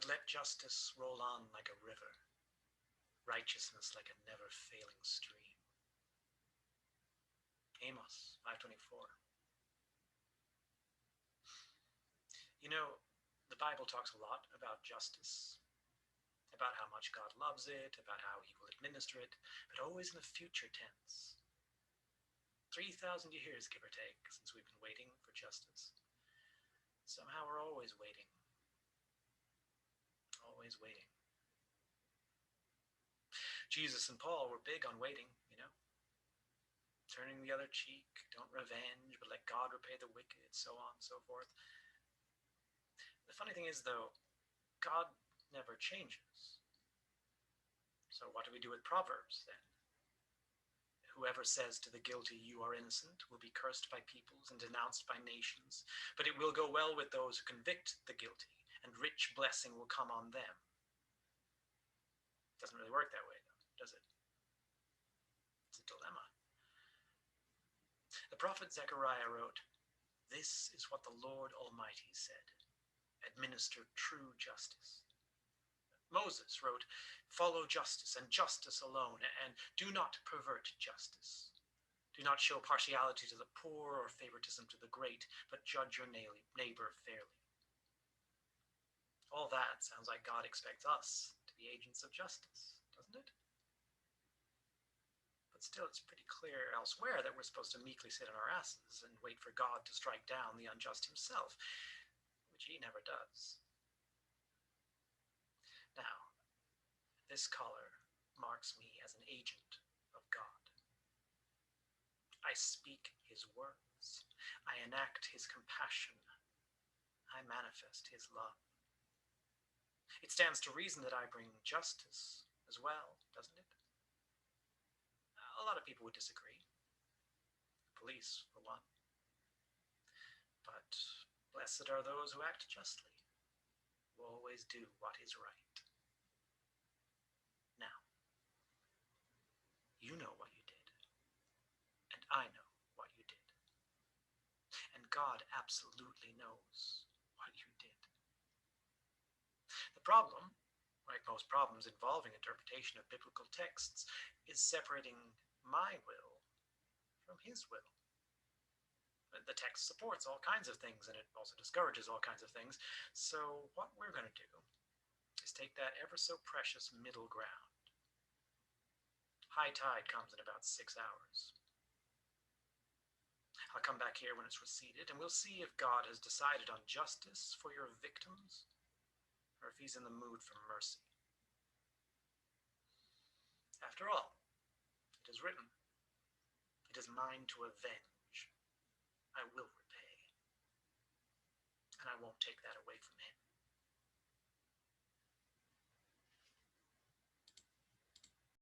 let justice roll on like a river, righteousness like a never-failing stream. Amos 5:24. You know, the Bible talks a lot about justice, about how much God loves it, about how he will administer it, but always in the future tense. 3,000 years, give or take, since we've been waiting for justice. Somehow we're always waiting. Always waiting. Jesus and Paul were big on waiting, you know. Turning the other cheek, don't revenge, but let God repay the wicked, so on and so forth. The funny thing is, though, God never changes. So what do we do with Proverbs, then? Whoever says to the guilty, you are innocent, will be cursed by peoples and denounced by nations, but it will go well with those who convict the guilty, and rich blessing will come on them. It doesn't really work that way, though, does it? It's a dilemma. The prophet Zechariah wrote, "This is what the Lord Almighty said, administer true justice." Moses wrote, "Follow justice and justice alone, and do not pervert justice. Do not show partiality to the poor or favoritism to the great, but judge your neighbor fairly." All that sounds like God expects us to be agents of justice, doesn't it? But still, it's pretty clear elsewhere that we're supposed to meekly sit on our asses and wait for God to strike down the unjust himself, which he never does. Now, this collar marks me as an agent of God. I speak his words. I enact his compassion. I manifest his love. It stands to reason that I bring justice as well, doesn't it? A lot of people would disagree. Police, for one. But blessed are those who act justly, who always do what is right. Now, you know what you did, and I know what you did. And God absolutely knows what you did. The problem, like most problems involving interpretation of biblical texts, is separating my will from his will. The text supports all kinds of things, and it also discourages all kinds of things. So what we're going to do is take that ever so precious middle ground. High tide comes in about 6 hours. I'll come back here when it's receded, and we'll see if God has decided on justice for your victims, or if he's in the mood for mercy. After all, it is written, "It is mine to avenge. I will repay." And I won't take that away from him.